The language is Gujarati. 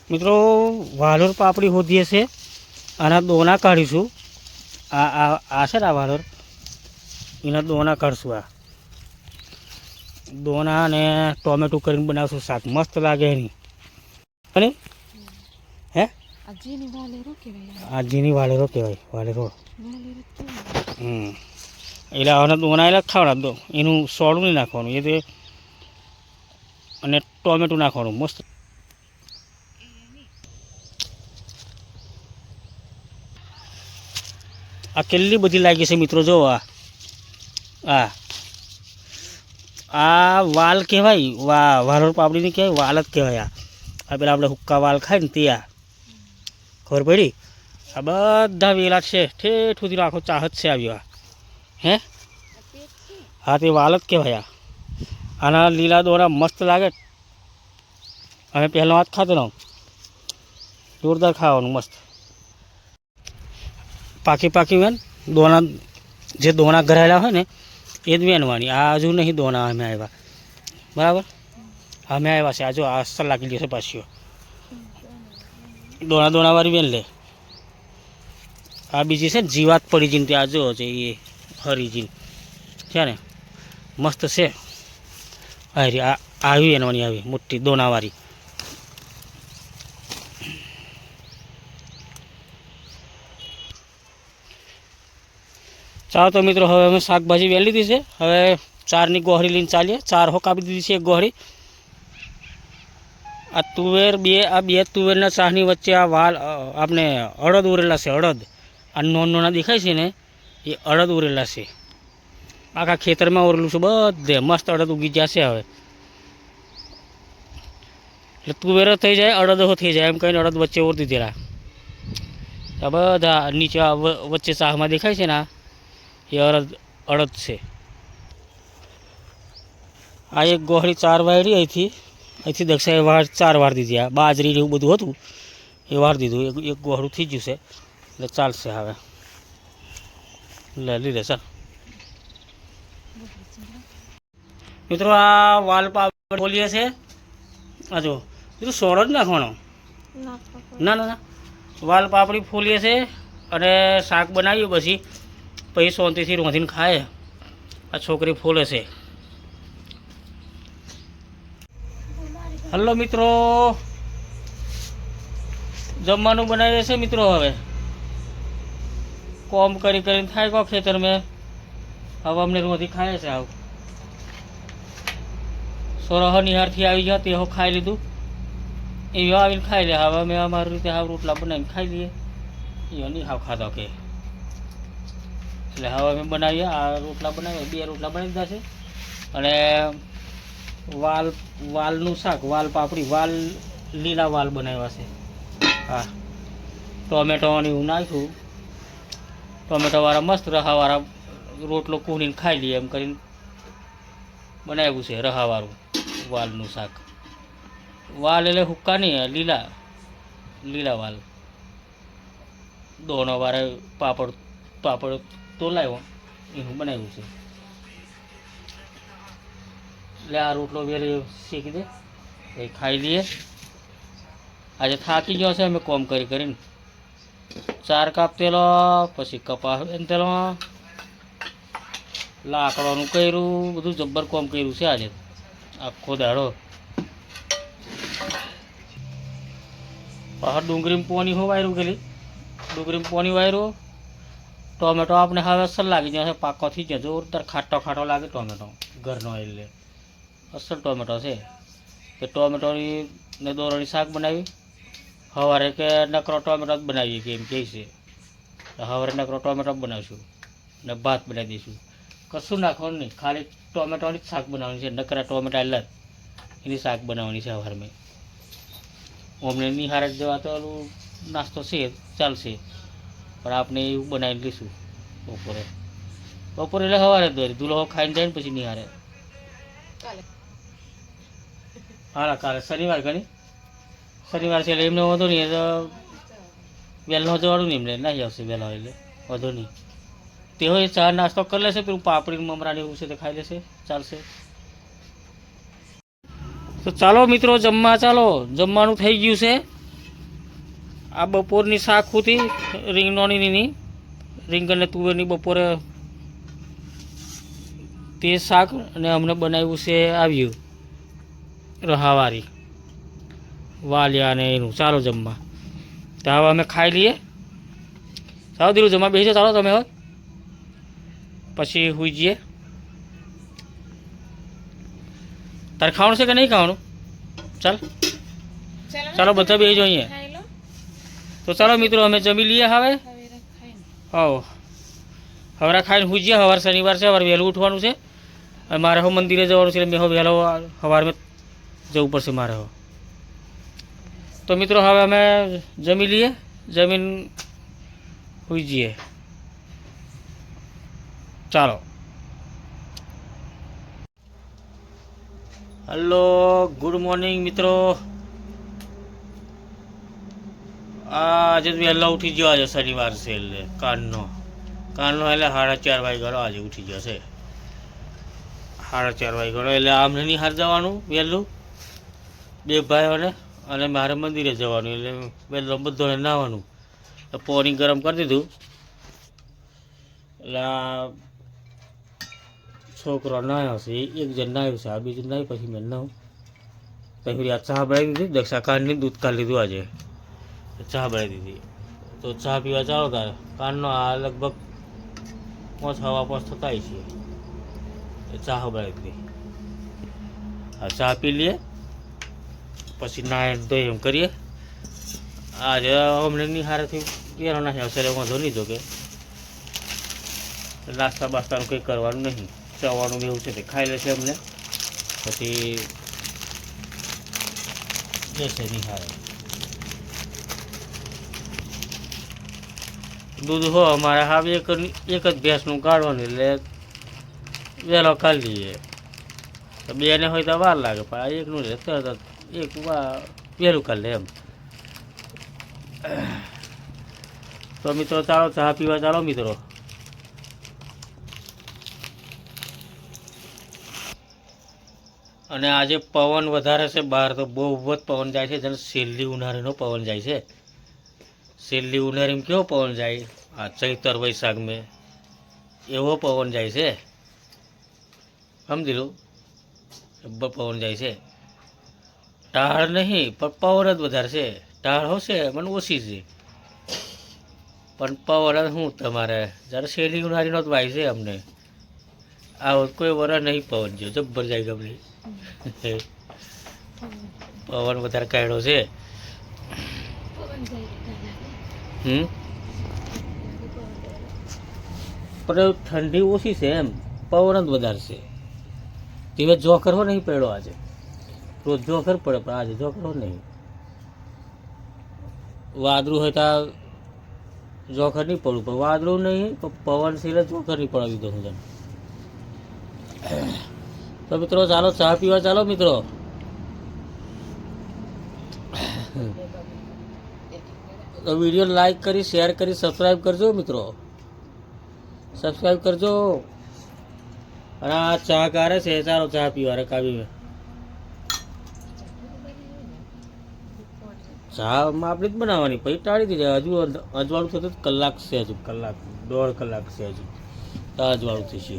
મિત્રો વાલોર પાપડી હોદીએ છે, આના દોના કાઢીશું. આ છે ને આ વાલોર, એના દોના કાઢશું. આ દોના અને ટોમેટું કરીને બનાવશું શાક, મસ્ત લાગે એની. અને હે આજીની વાલેરો કહેવાય, વાલેરો. એટલે આના દોના એટલે ખાવાના દો, એનું સોડું નહીં નાખવાનું એ તે, અને ટોમેટું નાખવાનું મસ્ત. આ કેટલી બધી લાગી છે મિત્રો, જો આ વાલ કહેવાય, વાલોર પાપડીની કહેવાય, વાલ જ કહેવાય. આ પેલા આપણે હુક્કા વાલ ખાય ને તે, આ ખબર પડી. આ બધા વેલા છે, ઠેઠ સુધી આખો ચાહત છે આવ્યો. હે હા, તે વાલ જ કહેવાય. આના લીલા દોરા મસ્ત લાગે. અમે પહેલો હાથ ખાતો ને, જોરદાર ખાવાનું મસ્ત. પાકી વેન દોણા, જે દોણા ઘરાયેલા હોય ને એ જ વેનવાની. આ હજુ નહીં દોણા અમે આવ્યા, બરાબર. અમે આવ્યા છે, આ જો આ અસર લાગી જશે પાછીઓ. દોણાવાળી વેન લે. આ બીજી છે ને જીવાત પડી જઈને ત્યાં જો છે, એ હરીજીન છે ને મસ્ત છે. આવી વેનવાની, આવી મોટી દોણાવાળી. ચાલો તો મિત્રો, હવે અમે શાકભાજી વેલી લીધી છે. હવે 4ની ગોહરી લઈને ચાલીએ. 4 હો કાપી દીધી છે, 1 ગોહરી. આ તુવેર બે તુવેરના ચાહની વચ્ચે આ વાલ આપણે અડદ ઉરેલા છે. અડદ આ નોના દેખાય છે ને, એ અડદ ઉરેલા છે. આખા ખેતરમાં ઉરેલું છે બધે. મસ્ત અડદ ઉગી જશે હવે. એટલે તુવેરો થઈ જાય, અડદો થઈ જાય, એમ કહીને અડદ વચ્ચે ઓર દીધેલા. આ બધા નીચે વચ્ચે ચાહમાં દેખાય છે ને, એ અડદ છે. આ 1 ગોહરી 4 વાયરી. અહીંથી દક્ષાએ 4 વાર દીધી. આ બાજરી એવું બધું હતું એ વાર દીધું. 1 ગોહરું થઈ ગયું છે, એટલે ચાલશે હવે. લીધે ચાલ મિત્રો. આ વાલ પાપડી બોલીએ છે. આ જો બીજું સોળ જ નાખવાનો. ના, વાલ પાપડી ફોલીએ છે અને શાક બનાવ્યું. પછી શાંતિથી રોંધીને ખાય. આ છોકરી ફોલે છે. હલો મિત્રો, જમવાનું બનાવીએ છે મિત્રો. હવે કોમ કરીને થાય કો ખેતર મેં. હવે અમને રોંધી ખાય છે. આવું સોરહ નિહારથી આવી ગયા, તે ખાઈ લીધું. એ આવીને ખાઈ લે. હવે અમે અમારી રીતે હાવ રોટલા બનાવીને ખાઈ લઈએ. એ નહીં હાવ ખાધો કે, એટલે હવે અમે બનાવીએ. આ રોટલા બનાવીએ, 2 રોટલા બનાવી દીધા છે. અને વાલનું શાક, વાલ પાપડી, લીલા વાલ બનાવ્યા છે. હા, ટોમેટોની હું નાખ્યું. ટોમેટોવાળા મસ્ત રહાવાળા રોટલો કૂણીને ખાઈ લઈએ એમ કરીને બનાવ્યું છે. રહાવાળું વાલનું શાક. વાલ એટલે હુક્કા નહીં, લીલા વાલ. દોણોવાળા પાપડ તો લાવ્યો, એનું બનાવ્યું છે. એટલે આ રોટલો વેરે શેકી દે, એ ખાઈ લઈએ. આજે થાકી ગયો છે અમે કોમ કરીને. 4 કાપ તેલો, પછી કપાસ તેલો, લાકડાનું કર્યું, બધું જબ્બર કોમ કર્યું છે આજે આખો દાડો. પાછળ ડુંગળીમાં પોની હો વાયરું ગયેલી. ડુંગળીમાં પોની વાયરું. ટોમેટો આપણે હવે અસર લાગી જશે, પાકો થઈ જાય. જોરદાર ખાટો લાગે ટોમેટો ઘરનો. એટલે અસલ ટોમેટો છે. કે ટોમેટોની ને દોરોની શાક બનાવી. સવારે કે નકરો ટોમેટો જ બનાવીએ કે એમ કહે છે. સવારે નકરો ટોમેટો બનાવીશું ને ભાત બનાવી દઈશું. કશું નાખવાનું નહીં, ખાલી ટોમેટોની જ શાક બનાવવાની છે. નકરા ટોમેટા લત એની શાક બનાવવાની છે સવારમાં. અમને નિહાર જ જવા તો નાસ્તો છે, ચાલશે. પણ આપણે એવું બનાવી લઈશું બપોરે એટલે સવારે દોરી દુલ્હો ખાઈને જાય ને પછી નિહારે. હા, કાલે શનિવાર ગણી. શનિવાર છે એટલે એમને વધુ નહીં. તો વહેલો જવાનું નહીં, એમને નહીં આવશે વહેલા, એટલે વધુ નહીં. તે હોય ચા નાસ્તો કરી લેશે, પેલું પાપડી મમરાને એવું છે તે ખાઈ લેશે, ચાલશે. તો ચાલો મિત્રો, જમવાનું થઈ ગયું છે. આ બપોરની શાક હતી રીંગણની રીંગણ ને તુવેરની બપોરે તે શાક અને અમને બનાવ્યું છે આવ્યું રહાવારી વાલિયા ને એનું. ચાલો જમવા. તો હવે અમે ખાઈ લઈએ. ચાલો દીરું જમવા બેસી જાઓ. ચાલો તમે હવે પછી સુઈ જઈએ. તારે ખાવાનું છે કે નહીં ખાવાનું? ચાલ ચાલો બધા બેસી જાઓ અહીંયા. તો ચાલો મિત્રો અમે જમી લઈએ હવે. હો હવરા ખાઈને સુઈ જઈએ. સવાર શનિવાર છે, સવારે વહેલું ઉઠવાનું છે. અને મારે હો મંદિરે જવાનું છે, મેં હો વહેલો સવારમાં જવું પડશે મારે હો. તો મિત્રો હવે અમે જમી લઈએ, જમીન સુઈ જઈએ. ચાલો. હલો, ગુડ મોર્નિંગ મિત્રો. આજે વહેલા ઉઠી ગયો. આજે શનિવાર છે એટલે કાલનો એટલે 4:30 વાગ્યાનો આજે ઉઠી ગયો છે. 4:30 વાગ્યાનો એટલે આમને નિહાર જવાનું વહેલું, બે ભાઈઓને, અને મારે મંદિરે જવાનું. એટલે વહેલો બધાને નાહવાનું. પાણી ગરમ કરી દીધું. એટલે આ છોકરો નાહ્યો છે, એક જણ નાહ્યું છે, આ બીજું નાહી પછી મેં નાહું. પછી આ ચા બનાવી દીધી. દક્ષા કાનની દૂધ કાઢી લીધું. આજે ચા બનાવી દીધી. તો ચા પીવા ચાલો તારે. કાનનો આ લગભગ 5:15 થતા છે. ચા બનાવી દીધી. આ ચા પી લઈએ પછી નાય ધોઈ એમ કરીએ. આજે અમને નિહારેથી એનો નાખી આવશે એટલે વાંધો નહીં. જો કે નાસ્તા બાસ્તાનું કંઈ કરવાનું નહીં. ચવાનું એવું છે તે ખાઈ લેશે અમને, પછી જશે નિહારે. દૂધ હો અમારે હા એક જ ભેંસનું કાઢવાનું એટલે વહેલો કાઢી લઈએ. તો બેને હોય તો વાર લાગે, પણ આ એકનું છે તરત એક વહેલું કાઢી લે એમ. તો મિત્રો ચાલો ચા પીવા ચાલો મિત્રો. અને આજે પવન વધારે છે બહાર, તો બહુ જ પવન જાય છે. જેને છેલ્લી ઉનાળીનો પવન જાય છે. છેલ્લી ઉનાળીમાં કેવો પવન જાય, આ ચૈતર વૈશાખ મેં એવો પવન જાય છે. સમજી લો, પવન જાય છે. ટાળ નહીં પણ પવન જ વધારે છે. ટાળ હશે મને ઓછી છે, પણ પવન શું તમારે જ્યારે છેલ્લી ઉનાળીનો જ વાય છે અમને. આવો કોઈ વરસ નહીં પવન જો જબ્બર જાય ગમે. પવન વધારે કાઢ્યો છે. પણ ઠંડી ઓછી છે એમ, પવન જ વધારે છે. ધીમે જોખર હો નહીં પડ્યો આજે. રોજ જોખર પડે પણ આજે જોખર હો નહીં. વાદળું હોય તો જોખર નહીં પડવું, પણ વાદળું નહીં, પણ પવન સિવાય જોખર નહીં પડાવી દઉં છું. તો મિત્રો ચાલો ચા પીવા ચાલો મિત્રો. તો વિડીયો લાઈક કરી, શેર કરી, સબસ્ક્રાઈબ કરજો મિત્રો. સબસ્ક્રાઈબ કરજો. અને આ ચા કારે છે, ચાલો ચા પીવા રકાવી. ચા આપણે જ બનાવવાની, પછી ટાળી દીધી. હજુ અજવાળું થતું કલાક છે, હજુ કલાક 1.5 કલાક છે હજુ તો અજવાળું થશે.